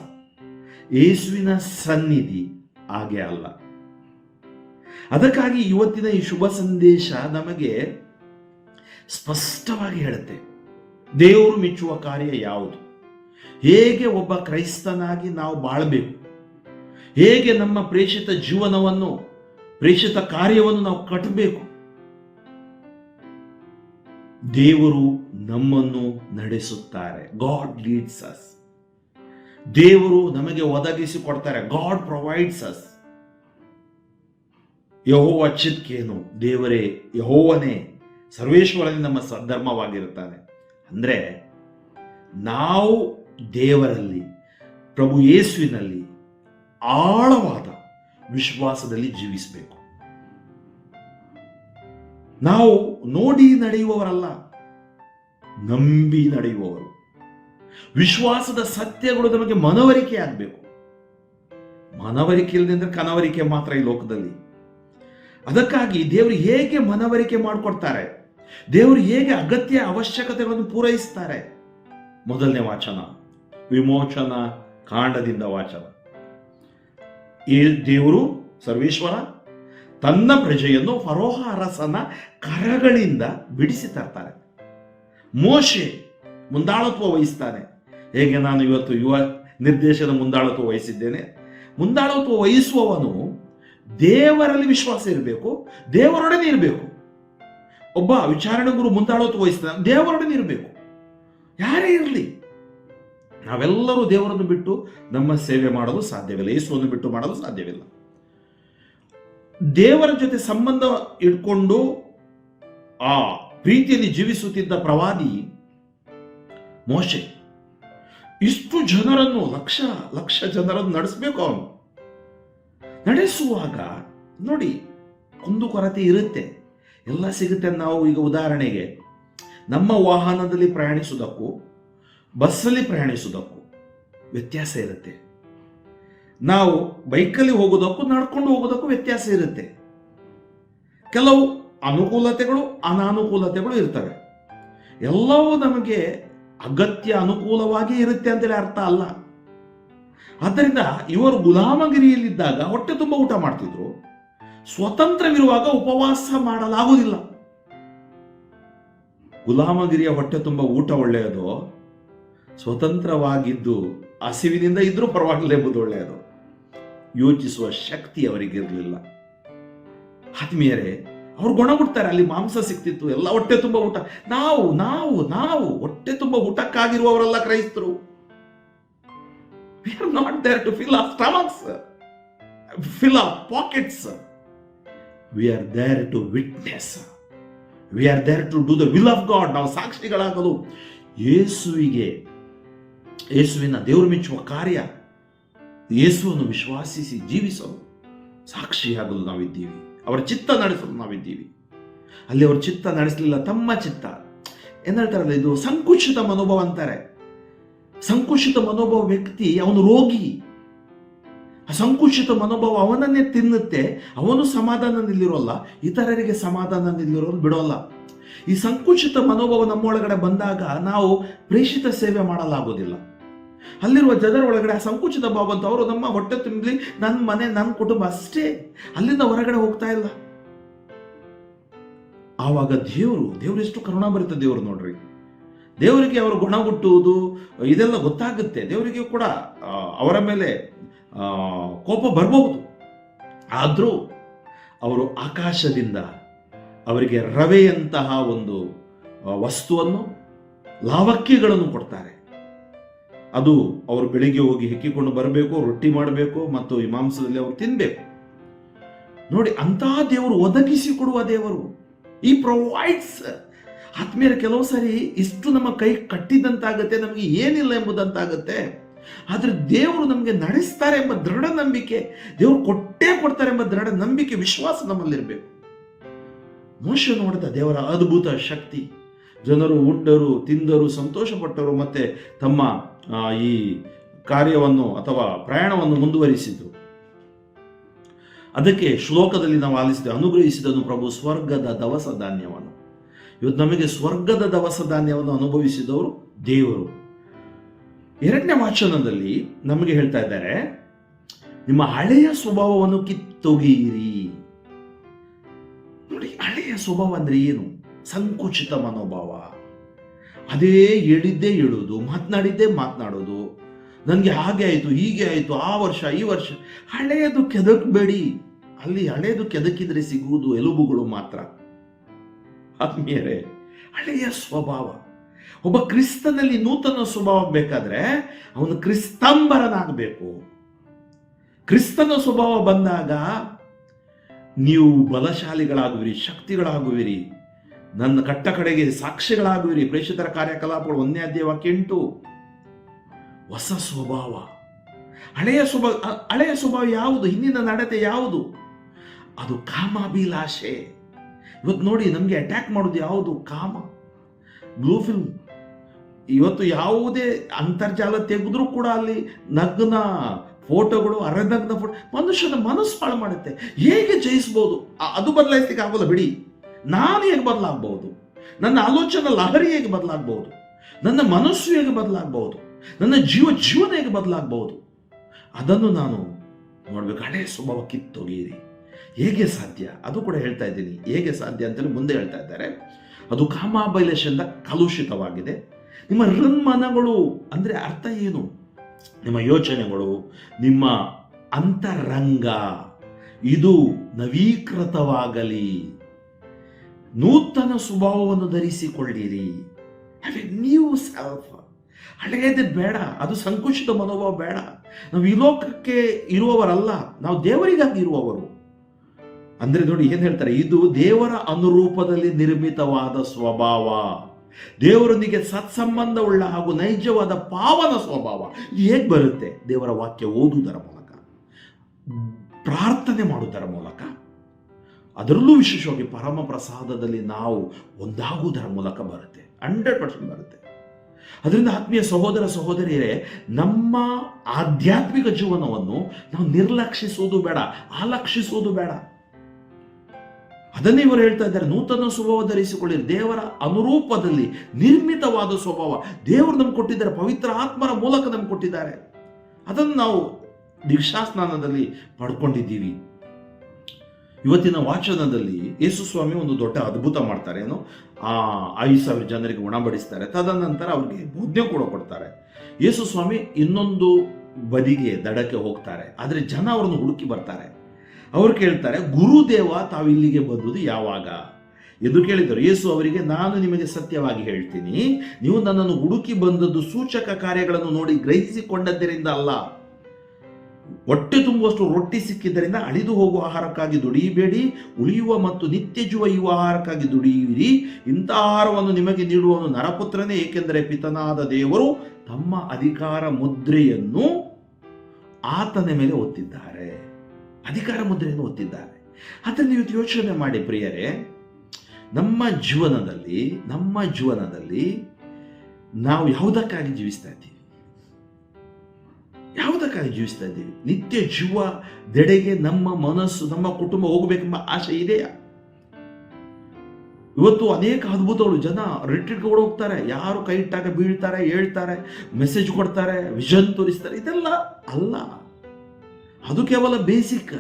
ಯೇಸುವಿನ ಸನ್ನಿಧಿ ಹಾಗೆ ಅಲ್ಲ. ಅದಕ್ಕಾಗಿ ಇವತ್ತಿನ ಈ ಶುಭ ಸಂದೇಶ ನಮಗೆ ಸ್ಪಷ್ಟವಾಗಿ ಹೇಳುತ್ತೆ, ದೇವರು ಮೆಚ್ಚುವ ಕಾರ್ಯ ಯಾವುದು, ಹೇಗೆ ಒಬ್ಬ ಕ್ರೈಸ್ತನಾಗಿ ನಾವು ಬಾಳಬೇಕು, ಹೇಗೆ ನಮ್ಮ ಪ್ರೇಷಿತ ಜೀವನವನ್ನು, ಪ್ರೇಷಿತ ಕಾರ್ಯವನ್ನು ನಾವು ಕಟ್ಟಬೇಕು. ದೇವರು ನಮ್ಮನ್ನು ನಡೆಸುತ್ತಾರೆ. God leads us. ದೇವರು ನಮಗೆ ಒದಗಿಸಿ ಕೊಡ್ತಾರೆ. God provides us. ಯೆಹೋವ ಚಿದ್ಕೇನು, ದೇವರೇ, ಯೆಹೋವನೇ, ಸರ್ವೇಶ್ವರನೇ ನಮ್ಮ ಧರ್ಮವಾಗಿರುತ್ತಾನೆ. ಅಂದ್ರೆ ನಾವು ದೇವರಲ್ಲಿ, ಪ್ರಭು ಯೇಸುವಿನಲ್ಲಿ ಆಳವಾದ ವಿಶ್ವಾಸದಲ್ಲಿ ಜೀವಿಸಬೇಕು. ನಾವು ನೋಡಿ ನಡೆಯುವವರಲ್ಲ, ನಂಬಿ ನಡೆಯುವವರು. ವಿಶ್ವಾಸದ ಸತ್ಯಗಳು ನಮಗೆ ಮನವರಿಕೆ ಆಗಬೇಕು. ಮನವರಿಕೆ ಇಲ್ಲದಿದ್ರೆ ಕನವರಿಕೆ ಮಾತ್ರ ಈ ಲೋಕದಲ್ಲಿ. ಅದಕ್ಕಾಗಿ ದೇವರು ಹೇಗೆ ಮನವರಿಕೆ ಮಾಡಿಕೊಡ್ತಾರೆ, ದೇವರು ಹೇಗೆ ಅಗತ್ಯ ಅವಶ್ಯಕತೆಗಳನ್ನು ಪೂರೈಸ್ತಾರೆ. ಮೊದಲನೇ ವಾಚನ, ವಿಮೋಚನಾ ಕಾಂಡದಿಂದ ವಾಚನ. ಈ ದೇವರು ಸರ್ವೇಶ್ವರ ತನ್ನ ಪ್ರಜೆಯನ್ನು ಫರೋಹ ಅರಸನ ಕರಗಳಿಂದ ಬಿಡಿಸಿ ತರ್ತಾರೆ. ಮೋಶೆ ಮುಂದಾಳತ್ವ ವಹಿಸ್ತಾನೆ. ಹೇಗೆ ನಾನು ಇವತ್ತು ಯುವ ನಿರ್ದೇಶನ ಮುಂದಾಳತ್ವ ವಹಿಸಿದ್ದೇನೆ. ಮುಂದಾಳತ್ವ ವಹಿಸುವವನು ದೇವರಲ್ಲಿ ವಿಶ್ವಾಸ ಇರಬೇಕು, ದೇವರೊಡನೆ ಇರಬೇಕು. ಒಬ್ಬ ವಿಚಾರಣೆ ಗುರು ಮುಂದಾಳತ್ವ ವಹಿಸ್ತಾನೆ, ದೇವರೊಡನೆ ಇರಬೇಕು. ಯಾರೇ ಇರಲಿ, ನಾವೆಲ್ಲರೂ ದೇವರನ್ನು ಬಿಟ್ಟು ನಮ್ಮ ಸೇವೆ ಮಾಡಲು ಸಾಧ್ಯವಿಲ್ಲ, ಯೇಸುವನ್ನು ಬಿಟ್ಟು ಮಾಡಲು ಸಾಧ್ಯವಿಲ್ಲ. ದೇವರ ಜೊತೆ ಸಂಬಂಧ ಇಟ್ಕೊಂಡು ಆ ಪ್ರೀತಿಯಲ್ಲಿ ಜೀವಿಸುತ್ತಿದ್ದ ಪ್ರವಾದಿ ಮೋಶೆ. ಇಷ್ಟು ಜನರನ್ನು, ಲಕ್ಷ ಲಕ್ಷ ಜನರನ್ನು ನಡೆಸಬೇಕು. ಅವನು ನಡೆಸುವಾಗ ನೋಡಿ, ಕುಂದುಕೊರತೆ ಇರುತ್ತೆ, ಎಲ್ಲ ಸಿಗುತ್ತೆ. ನಾವು ಈಗ ಉದಾಹರಣೆಗೆ ನಮ್ಮ ವಾಹನದಲ್ಲಿ ಪ್ರಯಾಣಿಸುವುದಕ್ಕೂ ಬಸ್ಸಲ್ಲಿ ಪ್ರಯಾಣಿಸುವುದಕ್ಕೂ ವ್ಯತ್ಯಾಸ ಇರುತ್ತೆ. ನಾವು ಬೈಕಲ್ಲಿ ಹೋಗೋದಕ್ಕೂ ನಡ್ಕೊಂಡು ಹೋಗೋದಕ್ಕೂ ವ್ಯತ್ಯಾಸ ಇರುತ್ತೆ. ಕೆಲವು ಅನುಕೂಲತೆಗಳು ಅನಾನುಕೂಲತೆಗಳು ಇರ್ತವೆ. ಎಲ್ಲವೂ ನಮಗೆ ಅಗತ್ಯ ಅನುಕೂಲವಾಗಿ ಇರುತ್ತೆ ಅಂತೇಳಿ ಅರ್ಥ ಅಲ್ಲ. ಆದ್ದರಿಂದ ಇವರು ಗುಲಾಮಗಿರಿಯಲ್ಲಿದ್ದಾಗ ಹೊಟ್ಟೆ ತುಂಬ ಊಟ ಮಾಡ್ತಿದ್ರು, ಸ್ವತಂತ್ರವಿರುವಾಗ ಉಪವಾಸ ಮಾಡಲಾಗುವುದಿಲ್ಲ. ಗುಲಾಮಗಿರಿಯ ಹೊಟ್ಟೆ ತುಂಬ ಊಟ ಒಳ್ಳೆಯದು, ಸ್ವತಂತ್ರವಾಗಿದ್ದು ಹಸಿವಿನಿಂದ ಇದ್ರೂ ಪರವಾಗಿಲ್ಲ ಎಂಬುದು ಒಳ್ಳೆಯದು. ಯೋಚಿಸುವ ಶಕ್ತಿ ಅವರಿಗಿರಲಿಲ್ಲ. ಆತ್ಮೀಯರೇ, ಅವ್ರು ಗುಣಗುಡ್ತಾರೆ. ಅಲ್ಲಿ ಮಾಂಸ ಸಿಕ್ತಿತ್ತು, ಎಲ್ಲ ಹೊಟ್ಟೆ ತುಂಬ ಊಟ. ನಾವು ನಾವು ನಾವು ಹೊಟ್ಟೆ ತುಂಬ ಊಟಕ್ಕಾಗಿರುವವರೆಲ್ಲ ಕ್ರೈಸ್ತರು. We are not there to fill our stomachs, fill our pockets. We are there to witness. We are there to do the will of God. ನಾವು ಸಾಕ್ಷಿಗಳಾಗಲು, ಯೇಸುವಿನ ದೇವರು ಮೆಚ್ಚುವ ಕಾರ್ಯ, ಯೇಸುವನ್ನು ವಿಶ್ವಾಸಿಸಿ ಜೀವಿಸಲು, ಸಾಕ್ಷಿಯಾಗಲು ನಾವಿದ್ದೀವಿ. ಅವರ ಚಿತ್ತ ನಡೆಸಲು ನಾವಿದ್ದೀವಿ. ಅಲ್ಲಿ ಅವರ ಚಿತ್ತ ನಡೆಸಲಿಲ್ಲ, ತಮ್ಮ ಚಿತ್ತ. ಏನ್ ಹೇಳ್ತಾರಲ್ಲ, ಇದು ಸಂಕುಚಿತ ಮನೋಭಾವ ಅಂತಾರೆ. ಸಂಕುಚಿತ ಮನೋಭಾವ ವ್ಯಕ್ತಿ, ಅವನು ರೋಗಿ. ಆ ಸಂಕುಚಿತ ಮನೋಭಾವ ಅವನನ್ನೇ ತಿನ್ನುತ್ತೆ. ಅವನು ಸಮಾಧಾನದಲ್ಲಿರೋಲ್ಲ, ಇತರರಿಗೆ ಸಮಾಧಾನದಲ್ಲಿರೋದು ಬಿಡೋಲ್ಲ. ಈ ಸಂಕುಚಿತ ಮನೋಭಾವ ನಮ್ಮೊಳಗಡೆ ಬಂದಾಗ ನಾವು ಪ್ರೇಷಿತ ಸೇವೆ ಮಾಡಲಾಗೋದಿಲ್ಲ. ಅಲ್ಲಿರುವ ಜನರ ಒಳಗಡೆ ಆ ಸಂಕುಚಿತ ಭಾವ ಅಂತ, ಅವರು ನಮ್ಮ ಹೊಟ್ಟೆ ತುಂಬಲಿ, ನನ್ನ ಮನೆ, ನನ್ನ ಕುಟುಂಬ ಅಷ್ಟೇ, ಅಲ್ಲಿಂದ ಹೊರಗಡೆ ಹೋಗ್ತಾ ಇಲ್ಲ. ಆವಾಗ ದೇವರು ಎಷ್ಟು ಕರುಣಾಭರಿತ ದೇವರು ನೋಡ್ರಿ. ದೇವರಿಗೆ ಅವರು ಗುಣ ಹುಟ್ಟುವುದು ಇದೆಲ್ಲ ಗೊತ್ತಾಗುತ್ತೆ. ದೇವರಿಗೆ ಕೂಡ ಅವರ ಮೇಲೆ ಕೋಪ ಬರಬಹುದು. ಆದರೂ ಅವರು ಆಕಾಶದಿಂದ ಅವರಿಗೆ ರವೆಯಂತಹ ಒಂದು ವಸ್ತುವನ್ನು, ಲಾವಕ್ಯಗಳನ್ನು ಕೊಡ್ತಾರೆ. ಅದು ಅವರು ಬೆಳಿಗ್ಗೆ ಹೋಗಿ ಹೆಕ್ಕಿಕೊಂಡು ಬರಬೇಕು, ರೊಟ್ಟಿ ಮಾಡಬೇಕು ಮತ್ತು ಈ ಮಾಂಸದಲ್ಲಿ ಅವರು ತಿನ್ನಬೇಕು. ನೋಡಿ, ಅಂತಹ ದೇವರು ಒದಗಿಸಿಕೊಡುವ ದೇವರು. ಈ ಪ್ರೊವೈಡ್ಸ್. ಆತ್ಮೀಯರ, ಕೆಲವು ಸಾರಿ ಇಷ್ಟು ನಮ್ಮ ಕೈ ಕಟ್ಟಿದಂತಾಗುತ್ತೆ, ನಮಗೆ ಏನಿಲ್ಲ ಎಂಬುದಂತಾಗುತ್ತೆ. ಆದ್ರೆ ದೇವರು ನಮಗೆ ನಡೆಸ್ತಾರೆ ಎಂಬ ದೃಢ ನಂಬಿಕೆ, ದೇವರು ಕೊಟ್ಟೇ ಕೊಡ್ತಾರೆ ಎಂಬ ದೃಢ ನಂಬಿಕೆ, ವಿಶ್ವಾಸ ನಮ್ಮಲ್ಲಿರಬೇಕು. ಮೋಶೆ ನೋಡಿದ ದೇವರ ಅದ್ಭುತ ಶಕ್ತಿ. ಜನರು ಉಂಡರು, ತಿಂದರು, ಸಂತೋಷಪಟ್ಟರು, ಮತ್ತೆ ತಮ್ಮ ಈ ಕಾರ್ಯವನ್ನು ಅಥವಾ ಪ್ರಯಾಣವನ್ನು ಮುಂದುವರಿಸಿದರು. ಅದಕ್ಕೆ ಶ್ಲೋಕದಲ್ಲಿ ನಾವು ಆಲಿಸಿದ, ಅನುಗ್ರಹಿಸಿದನು ಪ್ರಭು ಸ್ವರ್ಗದ ದವಸ ಧಾನ್ಯವನ್ನು. ಇವತ್ತು ನಮಗೆ ಸ್ವರ್ಗದ ದವಸ ಧಾನ್ಯವನ್ನು ಅನುಭವಿಸಿದವರು ದೇವರು. ಎರಡನೇ ವಾಚನದಲ್ಲಿ ನಮಗೆ ಹೇಳ್ತಾ ಇದ್ದಾರೆ, ನಿಮ್ಮ ಹಳೆಯ ಸ್ವಭಾವವನ್ನು ಕಿತ್ತೊಗೆಯಿರಿ. ನೋಡಿ, ಹಳೆಯ ಸ್ವಭಾವ ಅಂದ್ರೆ ಏನು? ಸಂಕುಚಿತ ಮನೋಭಾವ. ಅದೇ ಹೇಳಿದ್ದೇ ಹೇಳೋದು, ಮಾತನಾಡಿದ್ದೇ ಮಾತನಾಡೋದು. ನನಗೆ ಹಾಗೆ ಆಯಿತು, ಹೀಗೆ ಆಯಿತು, ಆ ವರ್ಷ ಈ ವರ್ಷ. ಹಳೆಯದು ಕೆದಕಬೇಡಿ. ಅಲ್ಲಿ ಹಳೆಯದು ಕೆದಕಿದ್ರೆ ಸಿಗುವುದು ಎಲುಬುಗಳು ಮಾತ್ರ. ಆತ್ಮೀಯರೇ, ಹಳೆಯ ಸ್ವಭಾವ. ಒಬ್ಬ ಕ್ರಿಸ್ತನಲ್ಲಿ ನೂತನ ಸ್ವಭಾವ ಬೇಕಾದ್ರೆ ಅವನು ಕ್ರಿಸ್ತಂಬರನಾಗಬೇಕು. ಕ್ರಿಸ್ತನ ಸ್ವಭಾವ ಬಂದಾಗ ನೀವು ಬಲಶಾಲಿಗಳಾಗುವಿರಿ, ಶಕ್ತಿಗಳಾಗುವಿರಿ, ನನ್ನ ಕಟ್ಟ ಕಡೆಗೆ ಸಾಕ್ಷಿಗಳಾಗುವಿರಿ. ಪ್ರೇಷಿತರ ಕಾರ್ಯಕಲಾಪಗಳು 1ನೇ ಅಧ್ಯಾಯ ವಾಕ್ಯ 8. ಹೊಸ ಸ್ವಭಾವ. ಹಳೆಯ ಸ್ವಭಾವ ಯಾವುದು? ಹಿಂದಿನ ನಡತೆ ಯಾವುದು? ಅದು ಕಾಮಾಭಿಲಾಷೆ. ಇವತ್ತು ನೋಡಿ ನಮಗೆ ಅಟ್ಯಾಕ್ ಮಾಡೋದು ಯಾವುದು? ಕಾಮ, ಬ್ಲೂ ಫಿಲ್ಮ್. ಇವತ್ತು ಯಾವುದೇ ಅಂತರ್ಜಾಲ ತೆಗೆದ್ರೂ ಕೂಡ ಅಲ್ಲಿ ನಗ್ನ ಫೋಟೋಗಳು, ಅರೆನಗ್ನ ಫೋಟೋ ಮನುಷ್ಯನ ಮನಸ್ಸು ಹಾಳು ಮಾಡುತ್ತೆ. ಹೇಗೆ ಜಯಿಸ್ಬೋದು? ಅದು ಬದಲಾಯಿಸ್ಲಿಕ್ಕೆ ಆಗೋಲ್ಲ ಬಿಡಿ. ನಾನು ಹೇಗೆ ಬದಲಾಗಬಹುದು? ನನ್ನ ಆಲೋಚನಾ ಲಹರಿ ಹೇಗೆ ಬದಲಾಗಬಹುದು? ನನ್ನ ಮನಸ್ಸು ಹೇಗೆ ಬದಲಾಗಬಹುದು? ನನ್ನ ಜೀವನ ಹೇಗೆ ಬದಲಾಗಬಹುದು? ಅದನ್ನು ನಾನು ನೋಡ್ಬೇಕು. ಹಳೆ ಸ್ವಭಾವ ಕಿತ್ತೊಗೆಯಿರಿ. ಹೇಗೆ ಸಾಧ್ಯ? ಅದು ಕೂಡ ಹೇಳ್ತಾ ಇದ್ದೀನಿ. ಹೇಗೆ ಸಾಧ್ಯ ಅಂತೇಳಿ ಮುಂದೆ ಹೇಳ್ತಾ ಇದ್ದಾರೆ. ಅದು ಕಾಮಾಬೈಲೇಶದಿಂದ ಕಲುಷಿತವಾಗಿದೆ. ನಿಮ್ಮ ಹೃನ್ಮನಗಳು ಅಂದರೆ ಅರ್ಥ ಏನು? ನಿಮ್ಮ ಯೋಚನೆಗಳು, ನಿಮ್ಮ ಅಂತರಂಗ ಇದು ನವೀಕೃತವಾಗಲಿ. ನೂತನ ಸ್ವಭಾವವನ್ನು ಧರಿಸಿಕೊಳ್ಳಿರಿ. Have a new self. ಹಳೆಯದೇ ಬೇಡ, ಅದು ಸಂಕುಚಿತ ಮನೋಭಾವ ಬೇಡ. ನಾವು ಈ ಲೋಕಕ್ಕೆ ಇರುವವರಲ್ಲ, ನಾವು ದೇವರಿಗಾಗಿ ಇರುವವರು. ಅಂದ್ರೆ ನೋಡಿ ಏನ್ ಹೇಳ್ತಾರೆ, ಇದು ದೇವರ ಅನುರೂಪದಲ್ಲಿ ನಿರ್ಮಿತವಾದ ಸ್ವಭಾವ, ದೇವರೊಂದಿಗೆ ಸತ್ಸಂಬಂಧವುಳ್ಳ ಹಾಗೂ ನೈಜವಾದ ಪಾವನ ಸ್ವಭಾವ. ಹೇಗೆ ಬರುತ್ತೆ? ದೇವರ ವಾಕ್ಯ ಓದುವುದರ ಮೂಲಕ, ಪ್ರಾರ್ಥನೆ ಮಾಡುವುದರ ಮೂಲಕ, ಅದರಲ್ಲೂ ವಿಶೇಷವಾಗಿ ಪರಮ ಪ್ರಸಾದದಲ್ಲಿ ನಾವು ಒಂದಾಗುವುದರ ಮೂಲಕ ಬರುತ್ತೆ. 100% ಬರುತ್ತೆ. ಅದರಿಂದ ಆತ್ಮೀಯ ಸಹೋದರ ಸಹೋದರಿಯರೇ, ನಮ್ಮ ಆಧ್ಯಾತ್ಮಿಕ ಜೀವನವನ್ನು ನಾವು ನಿರ್ಲಕ್ಷಿಸುವುದು ಬೇಡ, ಆಲಕ್ಷಿಸುವುದು ಬೇಡ. ಅದನ್ನೇ ಇವರು ಹೇಳ್ತಾ ಇದ್ದಾರೆ, ನೂತನ ಸ್ವಭಾವ ಧರಿಸಿಕೊಳ್ಳಿರಿ. ದೇವರ ಅನುರೂಪದಲ್ಲಿ ನಿರ್ಮಿತವಾದ ಸ್ವಭಾವ ದೇವರು ನಮ್ಗೆ ಕೊಟ್ಟಿದ್ದಾರೆ, ಪವಿತ್ರ ಆತ್ಮರ ಮೂಲಕ ನಮ್ಗೆ ಕೊಟ್ಟಿದ್ದಾರೆ. ಅದನ್ನು ನಾವು ದೀಕ್ಷಾಸ್ನಾನದಲ್ಲಿ ಪಡ್ಕೊಂಡಿದ್ದೀವಿ. ಇವತ್ತಿನ ವಾಚನದಲ್ಲಿ ಯೇಸು ಸ್ವಾಮಿ ಒಂದು ದೊಡ್ಡ ಅದ್ಭುತ ಮಾಡ್ತಾರೆ. ಏನು? 5,000 ಜನರಿಗೆ ಉಣಬಡಿಸ್ತಾರೆ. ತದನಂತರ ಅವ್ರಿಗೆ ಬೋಧನೆ ಕೂಡ ಕೊಡ್ತಾರೆ. ಯೇಸು ಸ್ವಾಮಿ ಇನ್ನೊಂದು ಬದಿಗೆ ದಡಕ್ಕೆ ಹೋಗ್ತಾರೆ. ಆದರೆ ಜನ ಅವ್ರನ್ನು ಹುಡುಕಿ ಬರ್ತಾರೆ. ಅವ್ರು ಕೇಳ್ತಾರೆ, ಗುರುದೇವ ತಾವು ಇಲ್ಲಿಗೆ ಬಂದುದು ಯಾವಾಗ ಎಂದು ಕೇಳಿದರು. ಯೇಸು ಅವರಿಗೆ, ನಾನು ನಿಮಗೆ ಸತ್ಯವಾಗಿ ಹೇಳ್ತೀನಿ, ನೀವು ನನ್ನನ್ನು ಹುಡುಕಿ ಬಂದದ್ದು ಸೂಚಕ ಕಾರ್ಯಗಳನ್ನು ನೋಡಿ ಗ್ರಹಿಸಿಕೊಂಡದ್ದರಿಂದ ಅಲ್ಲ. ಹೊಟ್ಟೆ ತುಂಬುವಷ್ಟು ರೊಟ್ಟಿ ಸಿಕ್ಕಿದ್ದರಿಂದ ಅಳಿದು ಹೋಗುವ ಆಹಾರಕ್ಕಾಗಿ ದುಡಿಯಬೇಡಿ, ಉಳಿಯುವ ಮತ್ತು ನಿತ್ಯ ಜೀವ ಆಹಾರಕ್ಕಾಗಿ ದುಡಿಯಿರಿ. ಇಂಥ ಆಹಾರವನ್ನು ನಿಮಗೆ ನೀಡುವವನು ನರಪುತ್ರನೇ, ಏಕೆಂದರೆ ಪಿತನಾದ ದೇವರು ತಮ್ಮ ಅಧಿಕಾರ ಮುದ್ರೆಯನ್ನು ಆತನ ಮೇಲೆ ಒತ್ತಿದ್ದಾರೆ. ಅಧಿಕಾರ ಮುದ್ರೆಯನ್ನು ಒತ್ತಿದ್ದಾರೆ. ಆದರೆ ನೀವು ಯೋಚನೆ ಮಾಡಿ ಪ್ರಿಯರೇ, ನಮ್ಮ ಜೀವನದಲ್ಲಿ ನಾವು ಯಾವುದಕ್ಕಾಗಿ ಜೀವಿಸ್ತಾ ಇದ್ದೀವಿ? ನಿತ್ಯ ಜೀವದೆಡೆಗೆ ನಮ್ಮ ಮನಸ್ಸು, ನಮ್ಮ ಕುಟುಂಬ ಹೋಗಬೇಕೆಂಬ ಆಸೆ ಇದೆಯಾ? ಇವತ್ತು ಅನೇಕ ಅದ್ಭುತಗಳು. ಜನ ರಿಟ್ರೀಟ್ಗೆ ಹೋಗ್ತಾರೆ, ಯಾರು ಕೈ ಇಟ್ಟಾಗ ಬೀಳ್ತಾರೆ, ಹೇಳ್ತಾರೆ, ಮೆಸೇಜ್ ಕೊಡ್ತಾರೆ, ವಿಷನ್ ತೋರಿಸ್ತಾರೆ. ಇದೆಲ್ಲ ಅಲ್ಲ, ಅದು ಕೇವಲ ಬೇಸಿಕ್.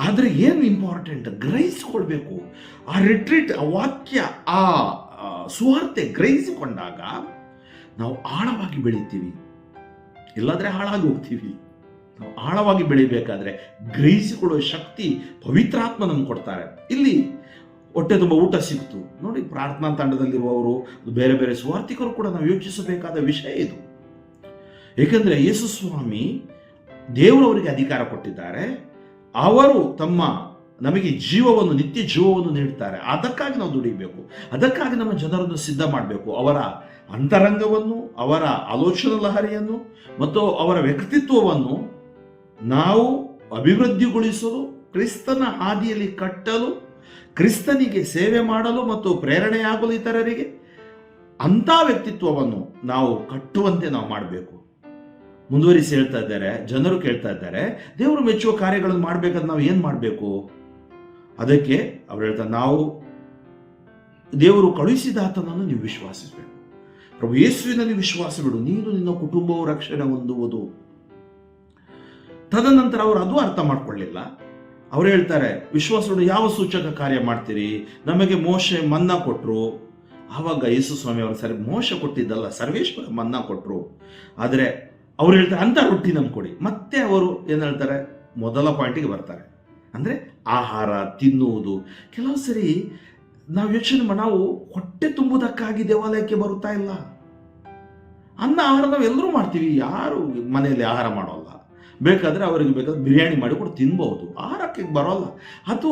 ಆದರೆ ಏನು ಇಂಪಾರ್ಟೆಂಟ್ ಗ್ರಹಿಸಿಕೊಳ್ಬೇಕು. ಆ ರಿಟ್ರೀಟ್, ಆ ವಾಕ್ಯ, ಆ ಸುವಾರ್ತೆ ಗ್ರಹಿಸಿಕೊಂಡಾಗ ನಾವು ಆಳವಾಗಿ ಬೆಳಿತೀವಿ. ಇಲ್ಲಾಂದ್ರೆ ಹಾಳಾಗಿ ಹೋಗ್ತೀವಿ. ನಾವು ಆಳವಾಗಿ ಬೆಳಿಬೇಕಾದ್ರೆ ಗ್ರಹಿಸಿಕೊಳ್ಳುವ ಶಕ್ತಿ ಪವಿತ್ರಾತ್ಮ ನಮ್ಗೆ ಕೊಡ್ತಾರೆ. ಇಲ್ಲಿ ಹೊಟ್ಟೆ ತುಂಬ ಊಟ ಸಿಕ್ತು ನೋಡಿ, ಪ್ರಾರ್ಥನಾ ತಂಡದಲ್ಲಿರುವವರು, ಬೇರೆ ಬೇರೆ ಸುವಾರ್ತಿಕರು ಕೂಡ ನಾವು ಯೋಚಿಸಬೇಕಾದ ವಿಷಯ ಇದು. ಏಕೆಂದರೆ ಯೇಸು ಸ್ವಾಮಿ ದೇವರವರಿಗೆ ಅಧಿಕಾರ ಕೊಟ್ಟಿದ್ದಾರೆ. ಅವರು ನಮಗೆ ನಿತ್ಯ ಜೀವವನ್ನು ನೀಡ್ತಾರೆ. ಅದಕ್ಕಾಗಿ ನಾವು ದುಡಿಯಬೇಕು. ಅದಕ್ಕಾಗಿ ನಮ್ಮ ಜನರನ್ನು ಸಿದ್ಧ ಮಾಡಬೇಕು. ಅವರ ಅಂತರಂಗವನ್ನು, ಅವರ ಆಲೋಚನಾ ಲಹರಿಯನ್ನು ಮತ್ತು ಅವರ ವ್ಯಕ್ತಿತ್ವವನ್ನು ನಾವು ಅಭಿವೃದ್ಧಿಗೊಳಿಸಲು, ಕ್ರಿಸ್ತನ ಹಾದಿಯಲ್ಲಿ ಕಟ್ಟಲು, ಕ್ರಿಸ್ತನಿಗೆ ಸೇವೆ ಮಾಡಲು ಮತ್ತು ಪ್ರೇರಣೆಯಾಗಲು ಇತರರಿಗೆ ಅಂಥ ವ್ಯಕ್ತಿತ್ವವನ್ನು ನಾವು ಕಟ್ಟುವಂತೆ ನಾವು ಮಾಡಬೇಕು. ಮುಂದುವರಿಸಿ ಹೇಳ್ತಾ ಇದ್ದಾರೆ, ಜನರು ಕೇಳ್ತಾ ಇದ್ದಾರೆ, ದೇವರು ಮೆಚ್ಚುವ ಕಾರ್ಯಗಳನ್ನು ಮಾಡಬೇಕಾದ್ರೆ ನಾವು ಏನು ಮಾಡಬೇಕು? ಅದಕ್ಕೆ ಅವ್ರು ಹೇಳ್ತಾರೆ, ನಾವು ದೇವರು ಕಳುಹಿಸಿದ ಆತನನ್ನು ನೀವು ವಿಶ್ವಾಸಿಸಬೇಕು. ಪ್ರಭು ಯೇಸುವಿನಲ್ಲಿ ವಿಶ್ವಾಸ ಬಿಡು, ನೀನು ನಿನ್ನ ಕುಟುಂಬವು ರಕ್ಷಣೆ ಹೊಂದುವುದು. ತದನಂತರ ಅವರು ಅದು ಅರ್ಥ ಮಾಡ್ಕೊಳ್ಳಿಲ್ಲ. ಅವ್ರು ಹೇಳ್ತಾರೆ, ವಿಶ್ವಾಸಗಳು ಯಾವ ಸೂಚಕ ಕಾರ್ಯ ಮಾಡ್ತೀರಿ? ನಮಗೆ ಮೋಶೆ ಮನ್ನಾ ಕೊಟ್ಟರು. ಆವಾಗ ಯೇಸು ಸ್ವಾಮಿ ಅವರು, ಸರಿ ಮೋಶೆ ಕೊಟ್ಟಿದ್ದಲ್ಲ, ಸರ್ವೇಶ್ವರ ಮನ್ನಾ ಕೊಟ್ಟರು. ಆದರೆ ಅವ್ರು ಹೇಳ್ತಾರೆ, ಅಂತ ರೊಟ್ಟಿ ನಮ್ಗೆ ಕೊಡಿ. ಮತ್ತೆ ಅವರು ಏನು ಹೇಳ್ತಾರೆ, ಮೊದಲ ಪಾಯಿಂಟಿಗೆ ಬರ್ತಾರೆ. ಅಂದರೆ ಆಹಾರ ತಿನ್ನುವುದು. ಕೆಲವು ಸರಿ ನಾವು ಯೋಚನೆ ನಾವು ಹೊಟ್ಟೆ ತುಂಬುವುದಕ್ಕಾಗಿ ದೇವಾಲಯಕ್ಕೆ ಬರುತ್ತಾ ಇಲ್ಲ. ಆಹಾರ ನಾವು ಎಲ್ಲರೂ ಮಾಡ್ತೀವಿ, ಯಾರು ಮನೆಯಲ್ಲಿ ಆಹಾರ ಮಾಡೋಲ್ಲ. ಬೇಕಾದರೆ ಅವರಿಗೆ ಬೇಕಾದ್ರೆ ಬಿರಿಯಾನಿ ಮಾಡಿ ಕೂಡ ತಿನ್ಬಹುದು. ಆಹಾರಕ್ಕೆ ಬರೋಲ್ಲ. ಅದು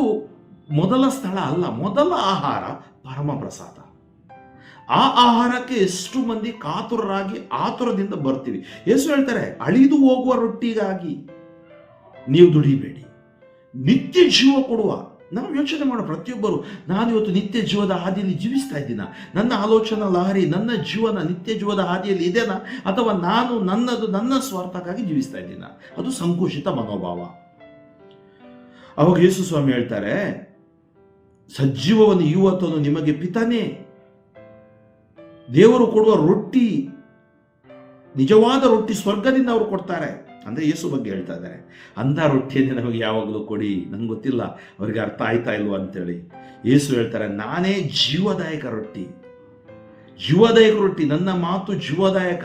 ಮೊದಲ ಸ್ಥಳ ಅಲ್ಲ. ಮೊದಲ ಆಹಾರ ಪರಮ ಪ್ರಸಾದ. ಆ ಆಹಾರಕ್ಕೆ ಎಷ್ಟು ಮಂದಿ ಕಾತುರರಾಗಿ ಆತುರದಿಂದ ಬರ್ತೀವಿ. ಯೇಸು ಹೇಳ್ತಾರೆ, ಅಳಿದು ಹೋಗುವ ರೊಟ್ಟಿಗಾಗಿ ನೀವು ದುಡಿಬೇಡಿ, ನಿತ್ಯ ಜೀವ ಕೊಡುವ ನಾವು ಯೋಚನೆ ಮಾಡೋ ಪ್ರತಿಯೊಬ್ಬರು, ನಾನು ಇವತ್ತು ನಿತ್ಯ ಜೀವದ ಹಾದಿಯಲ್ಲಿ ಜೀವಿಸ್ತಾ ಇದ್ದೀನ, ನನ್ನ ಆಲೋಚನಾ ಲಹರಿ, ನನ್ನ ಜೀವನ ನಿತ್ಯ ಜೀವದ ಹಾದಿಯಲ್ಲಿ ಇದೆನಾ, ಅಥವಾ ನಾನು ನನ್ನ ಸ್ವಾರ್ಥಕ್ಕಾಗಿ ಜೀವಿಸ್ತಾ ಇದ್ದೀನ? ಅದು ಸಂಕುಚಿತ ಮನೋಭಾವ. ಅವಾಗ ಯೇಸು ಸ್ವಾಮಿ ಹೇಳ್ತಾರೆ, ಸಜೀವವನ್ನು ಇವತ್ತನ್ನು ನಿಮಗೆ ಪಿತಾನೇ, ದೇವರು ಕೊಡುವ ರೊಟ್ಟಿ, ನಿಜವಾದ ರೊಟ್ಟಿ ಸ್ವರ್ಗದಿಂದ ಅವರು ಕೊಡ್ತಾರೆ. ಅಂದರೆ ಯೇಸು ಬಗ್ಗೆ ಹೇಳ್ತಾ ಇದ್ದಾರೆ. ಅಂಥ ರೊಟ್ಟಿಯನ್ನೇ ನಮಗೆ ಯಾವಾಗಲೂ ಕೊಡಿ. ನಂಗೆ ಗೊತ್ತಿಲ್ಲ ಅವರಿಗೆ ಅರ್ಥ ಆಯ್ತಾ ಇಲ್ವ ಅಂತೇಳಿ. ಯೇಸು ಹೇಳ್ತಾರೆ, ನಾನೇ ಜೀವದಾಯಕ ರೊಟ್ಟಿ, ಜೀವದಾಯಕ ರೊಟ್ಟಿ. ನನ್ನ ಮಾತು ಜೀವದಾಯಕ,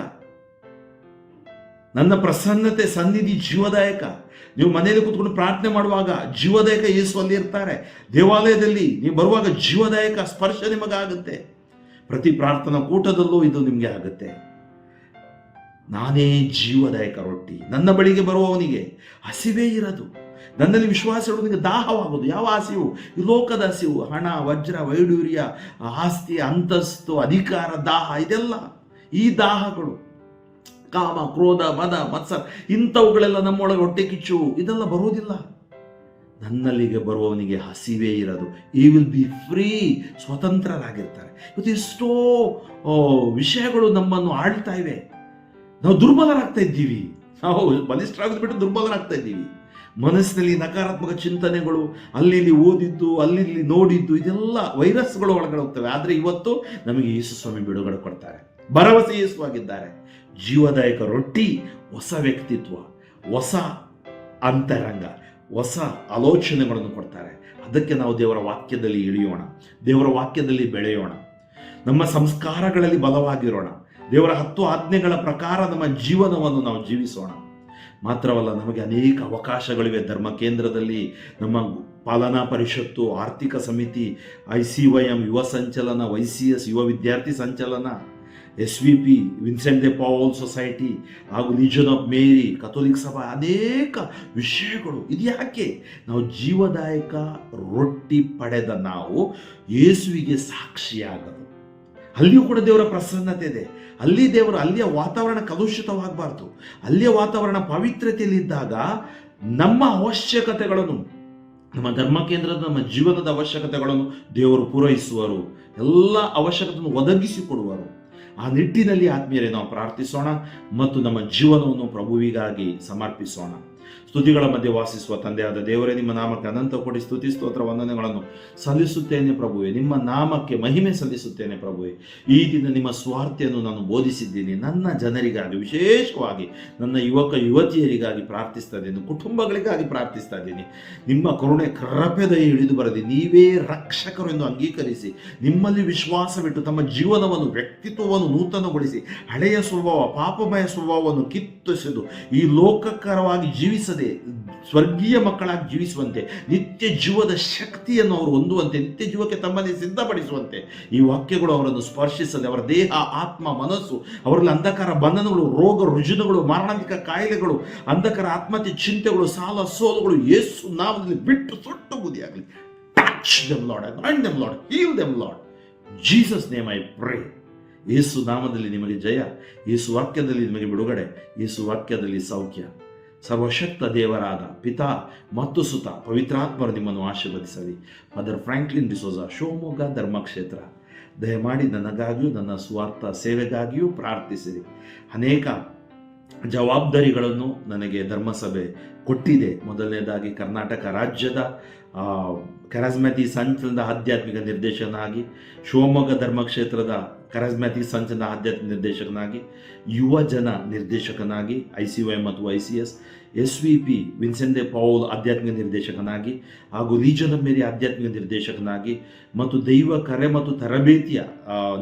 ನನ್ನ ಪ್ರಸನ್ನತೆ ಸನ್ನಿಧಿ ಜೀವದಾಯಕ. ನೀವು ಮನೆಯಲ್ಲಿ ಕೂತ್ಕೊಂಡು ಪ್ರಾರ್ಥನೆ ಮಾಡುವಾಗ ಜೀವದಾಯಕ ಯೇಸು ಅಲ್ಲಿ ಇರ್ತಾರೆ. ದೇವಾಲಯದಲ್ಲಿ ನೀವು ಬರುವಾಗ ಜೀವದಾಯಕ ಸ್ಪರ್ಶ ನಿಮಗಾಗುತ್ತೆ. ಪ್ರತಿ ಪ್ರಾರ್ಥನಾ ಕೂಟದಲ್ಲೂ ಇದು ನಿಮಗೆ ಆಗುತ್ತೆ. ನಾನೇ ಜೀವದಾಯಕ ರೊಟ್ಟಿ. ನನ್ನ ಬಳಿಗೆ ಬರುವವನಿಗೆ ಹಸಿವೇ ಇರದು, ನನ್ನಲ್ಲಿ ವಿಶ್ವಾಸ ಇಡುವವನಿಗೆ ದಾಹವಾಗುವುದು. ಯಾವ ಹಸಿವು? ಈ ಲೋಕದ ಹಸಿವು, ಹಣ, ವಜ್ರ, ವೈಡೂರ್ಯ, ಆಸ್ತಿ, ಅಂತಸ್ತು, ಅಧಿಕಾರ, ದಾಹ, ಇದೆಲ್ಲ ಈ ದಾಹಗಳು, ಕಾಮ, ಕ್ರೋಧ, ಮದ, ಮತ್ಸರ, ಇಂಥವುಗಳೆಲ್ಲ ನಮ್ಮೊಳಗೆ ಹೊಟ್ಟೆ ಕಿಚ್ಚು, ಇದೆಲ್ಲ ಬರುವುದಿಲ್ಲ. ನನ್ನಲ್ಲಿಗೆ ಬರುವವನಿಗೆ ಹಸಿವೇ ಇರದು. ಈ ವಿಲ್ ಬಿ ಫ್ರೀ, ಸ್ವತಂತ್ರರಾಗಿರ್ತಾರೆ. ಇವತ್ತು ಎಷ್ಟೋ ವಿಷಯಗಳು ನಮ್ಮನ್ನು ಆಳ್ತಾ ಇವೆ. ನಾವು ದುರ್ಬಲರಾಗ್ತಾ ಇದ್ದೀವಿ. ನಾವು ಬಲಿಷ್ಠರಾಗೋದು ಬಿಟ್ಟು ದುರ್ಬಲರಾಗ್ತಾ ಇದ್ದೀವಿ. ಮನಸ್ಸಿನಲ್ಲಿ ನಕಾರಾತ್ಮಕ ಚಿಂತನೆಗಳು, ಅಲ್ಲಿ ಓದಿದ್ದು, ಅಲ್ಲಿ ನೋಡಿದ್ದು, ಇದೆಲ್ಲ ವೈರಸ್ಗಳು ಒಳಗಡೆ ಹೋಗ್ತವೆ. ಆದರೆ ಇವತ್ತು ನಮಗೆ ಯೇಸು ಸ್ವಾಮಿ ಬಿಡುಗಡೆ ಕೊಡ್ತಾರೆ, ಭರವಸೆ ಯೇಸುವಾಗಿದ್ದಾರೆ. ಜೀವದಾಯಕ ರೊಟ್ಟಿ, ಹೊಸ ವ್ಯಕ್ತಿತ್ವ, ಹೊಸ ಅಂತರಂಗ, ಹೊಸ ಆಲೋಚನೆಗಳನ್ನು ಕೊಡ್ತಾರೆ. ಅದಕ್ಕೆ ನಾವು ದೇವರ ವಾಕ್ಯದಲ್ಲಿ ಇಳಿಯೋಣ, ದೇವರ ವಾಕ್ಯದಲ್ಲಿ ಬೆಳೆಯೋಣ, ನಮ್ಮ ಸಂಸ್ಕಾರಗಳಲ್ಲಿ ಬಲವಾಗಿರೋಣ, ದೇವರ 10 ಆಜ್ಞೆಗಳ ಪ್ರಕಾರ ನಮ್ಮ ಜೀವನವನ್ನು ನಾವು ಜೀವಿಸೋಣ. ಮಾತ್ರವಲ್ಲ, ನಮಗೆ ಅನೇಕ ಅವಕಾಶಗಳಿವೆ. ಧರ್ಮ ಕೇಂದ್ರದಲ್ಲಿ ನಮ್ಮ ಪಾಲನಾ ಪರಿಷತ್ತು, ಆರ್ಥಿಕ ಸಮಿತಿ, ICYM ಯುವ ಸಂಚಲನ, YCS ಯುವ ವಿದ್ಯಾರ್ಥಿ ಸಂಚಲನ, SVP ವಿನ್ಸೆಂಟ್ ದೆ ಪೌಲ್ ಸೊಸೈಟಿ ಹಾಗೂ ಲೀಜನ್ ಆಫ್ ಮೇರಿ, ಕಥೋಲಿಕ್ ಸಭಾ, ಅನೇಕ ವಿಷಯಗಳು. ಇದು ಯಾಕೆ? ನಾವು ಜೀವದಾಯಕ ರೊಟ್ಟಿ ಪಡೆದ ನಾವು ಯೇಸುವಿಗೆ ಸಾಕ್ಷಿಯಾಗದು. ಅಲ್ಲಿಯೂ ಕೂಡ ದೇವರ ಪ್ರಸನ್ನತೆ ಇದೆ. ಅಲ್ಲಿಯ ವಾತಾವರಣ ಕಲುಷಿತವಾಗಬಾರ್ದು. ಅಲ್ಲಿಯ ವಾತಾವರಣ ಪವಿತ್ರತೆಯಲ್ಲಿದ್ದಾಗ ನಮ್ಮ ಅವಶ್ಯಕತೆಗಳನ್ನು, ನಮ್ಮ ಧರ್ಮ ಕೇಂದ್ರದ, ನಮ್ಮ ಜೀವನದ ಅವಶ್ಯಕತೆಗಳನ್ನು ದೇವರು ಪೂರೈಸುವರು, ಎಲ್ಲ ಅವಶ್ಯಕತೆಯನ್ನು ಒದಗಿಸಿಕೊಡುವರು. ಆ ನಿಟ್ಟಿನಲ್ಲಿ ಆತ್ಮೀಯರೇ ನಾವು ಪ್ರಾರ್ಥಿಸೋಣ ಮತ್ತು ನಮ್ಮ ಜೀವನವನ್ನು ಪ್ರಭುವಿಗಾಗಿ ಸಮರ್ಪಿಸೋಣ. ಸ್ತುತಿಗಳ ಮಧ್ಯೆ ವಾಸಿಸುವ ತಂದೆಯಾದ ದೇವರೇ, ನಿಮ್ಮ ನಾಮಕ್ಕೆ ಅನಂತ ಕೋಟಿ ಸ್ತುತಿ ಸ್ತೋತ್ರ ವಂದನೆಗಳನ್ನು ಸಲ್ಲಿಸುತ್ತೇನೆ ಪ್ರಭುವೆ. ನಿಮ್ಮ ನಾಮಕ್ಕೆ ಮಹಿಮೆ ಸಲ್ಲಿಸುತ್ತೇನೆ ಪ್ರಭುವೆ. ಈ ದಿನ ನಿಮ್ಮ ಸ್ವಾರ್ಥೆಯನ್ನು ನಾನು ಬೋಧಿಸಿದ್ದೀನಿ. ನನ್ನ ಜನರಿಗಾಗಿ, ವಿಶೇಷವಾಗಿ ನನ್ನ ಯುವಕ ಯುವತಿಯರಿಗಾಗಿ ಪ್ರಾರ್ಥಿಸ್ತಾ ಇದ್ದೀನಿ, ಕುಟುಂಬಗಳಿಗಾಗಿ ಪ್ರಾರ್ಥಿಸ್ತಾ ಇದ್ದೀನಿ. ನಿಮ್ಮ ಕರುಣೆ ಕೃಪೆದಯ ಹಿಡಿದು ಬರದಿ ನೀವೇ ರಕ್ಷಕರು ಎಂದು ಅಂಗೀಕರಿಸಿ, ನಿಮ್ಮಲ್ಲಿ ವಿಶ್ವಾಸವಿಟ್ಟು ತಮ್ಮ ಜೀವನವನ್ನು, ವ್ಯಕ್ತಿತ್ವವನ್ನು ನೂತನಗೊಳಿಸಿ, ಹಳೆಯ ಸ್ವಭಾವ, ಪಾಪಮಯ ಸ್ವಭಾವವನ್ನು ಕಿತ್ತೊಸೆದು ಈ ಲೋಕಕರವಾಗಿ ಜೀವಿಸದೆ ಸ್ವರ್ಗೀಯ ಮಕ್ಕಳಾಗಿ ಜೀವಿಸುವಂತೆ, ನಿತ್ಯ ಜೀವದ ಶಕ್ತಿಯನ್ನು ಅವರು ಹೊಂದುವಂತೆ, ನಿತ್ಯ ಜೀವಕ್ಕೆ ತಮ್ಮಲ್ಲಿ ಸಿದ್ಧಪಡಿಸುವಂತೆ ಈ ವಾಕ್ಯಗಳು ಅವರನ್ನು ಸ್ಪರ್ಶಿಸದೆ, ಅವರ ದೇಹ, ಆತ್ಮ, ಮನಸ್ಸು, ಅವರಲ್ಲಿ ಅಂಧಕಾರ ಬಂಧನಗಳು, ರೋಗ ರುಜಿನಗಳು, ಮಾರಣಾಂತಿಕ ಕಾಯಿಲೆಗಳು, ಅಂಧಕಾರ ಆತ್ಮಹತ್ಯೆ ಚಿಂತೆಗಳು, ಸಾಲ ಸೋಲುಗಳು ಯೇಸು ನಾಮದಲ್ಲಿ ಬಿಟ್ಟು ಸುಟ್ಟು ಬುದಿಯಾಗಲಿ. Touch them Lord, anoint them Lord, heal them Lord. Jesus name I pray. ಯೇಸು ನಾಮದಲ್ಲಿ ನಿಮಗೆ ಜಯ, ಯೇಸು ವಾಕ್ಯದಲ್ಲಿ ನಿಮಗೆ ಬಿಡುಗಡೆ, ಯೇಸು ವಾಕ್ಯದಲ್ಲಿ ಸೌಖ್ಯ. ಸರ್ವಶಕ್ತ ದೇವರಾದ ಪಿತಾ ಮತ್ತು ಸುತ ಪವಿತ್ರಾತ್ಮರು ನಿಮ್ಮನ್ನು ಆಶೀರ್ವದಿಸಲಿ. ಫಾದರ್ ಫ್ರಾಂಕ್ಲಿನ್ ಡಿಸೋಜ, ಶಿವಮೊಗ್ಗ ಧರ್ಮಕ್ಷೇತ್ರ. ದಯಮಾಡಿ ನನಗಾಗಿಯೂ ನನ್ನ ಸ್ವಾರ್ಥ ಸೇವೆಗಾಗಿಯೂ ಪ್ರಾರ್ಥಿಸಿರಿ. ಅನೇಕ ಜವಾಬ್ದಾರಿಗಳನ್ನು ನನಗೆ ಧರ್ಮಸಭೆ ಕೊಟ್ಟಿದೆ. ಮೊದಲನೇದಾಗಿ ಕರ್ನಾಟಕ ರಾಜ್ಯದ ಕರಸ್ಮ್ಯಾಟಿಕ್ ಸಂಚಲನದ ಆಧ್ಯಾತ್ಮಿಕ ನಿರ್ದೇಶಕನಾಗಿ, ಶಿವಮೊಗ್ಗ ಧರ್ಮಕ್ಷೇತ್ರದ ಕರಸ್ಮ್ಯಾಟಿಕ್ ಸಂಚಲನದ ಆಧ್ಯಾತ್ಮಿಕ ನಿರ್ದೇಶಕನಾಗಿ, ಯುವ ಜನ ನಿರ್ದೇಶಕನಾಗಿ ICYM ಮತ್ತು YCS, SVP ವಿನ್ಸೆಂಟ್ ದೆ ಪೌಲ್ ಆಧ್ಯಾತ್ಮಿಕ ನಿರ್ದೇಶಕನಾಗಿ ಹಾಗೂ ಲೀಜನ್ ಆಫ್ ಮೇರಿ ಆಧ್ಯಾತ್ಮಿಕ ನಿರ್ದೇಶಕನಾಗಿ ಮತ್ತು ದೈವ ಕರೆ ಮತ್ತು ತರಬೇತಿಯ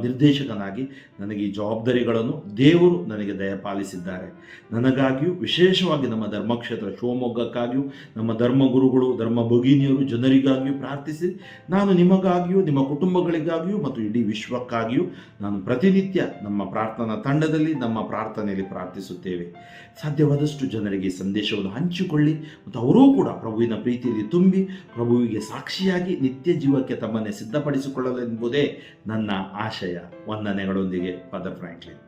ನಿರ್ದೇಶಕನಾಗಿ ನನಗೆ ಈ ಜವಾಬ್ದಾರಿಗಳನ್ನು ದೇವರು ನನಗೆ ದಯಪಾಲಿಸಿದ್ದಾರೆ. ನನಗಾಗಿಯೂ, ವಿಶೇಷವಾಗಿ ನಮ್ಮ ಧರ್ಮಕ್ಷೇತ್ರ ಶಿವಮೊಗ್ಗಕ್ಕಾಗಿಯೂ, ನಮ್ಮ ಧರ್ಮಗುರುಗಳು, ಧರ್ಮ ಭಗಿನಿಯರು, ಜನರಿಗಾಗಿಯೂ ಪ್ರಾರ್ಥಿಸಿ, ನಾನು ನಿಮಗಾಗಿಯೂ, ನಿಮ್ಮ ಕುಟುಂಬಗಳಿಗಾಗಿಯೂ ಮತ್ತು ಇಡೀ ವಿಶ್ವಕ್ಕಾಗಿಯೂ ನಾನು ಪ್ರತಿನಿತ್ಯ ನಮ್ಮ ಪ್ರಾರ್ಥನಾ ತಂಡದಲ್ಲಿ, ನಮ್ಮ ಪ್ರಾರ್ಥನೆಯಲ್ಲಿ ಪ್ರಾರ್ಥಿಸುತ್ತೇವೆ. ಸಾಧ್ಯವಾದಷ್ಟು ಜನರಿಗೆ ಸಂದೇಶವನ್ನು ಹಂಚಿಕೊಳ್ಳಿ ಮತ್ತು ಅವರೂ ಕೂಡ ಪ್ರಭುವಿನ ಪ್ರೀತಿಯಲ್ಲಿ ತುಂಬಿ ಪ್ರಭುವಿಗೆ ಸಾಕ್ಷಿಯಾಗಿ ನಿತ್ಯ ಜೀವಕ್ಕೆ ತಮ್ಮನ್ನೇ ಸಿದ್ಧಪಡಿಸಿಕೊಳ್ಳಲೆಂಬುದೇ ನನ್ನ ಆಶಯ. ವಂದನೆಗಳೊಂದಿಗೆ ಫಾದರ್ ಫ್ರಾಂಕ್ಲಿನ್.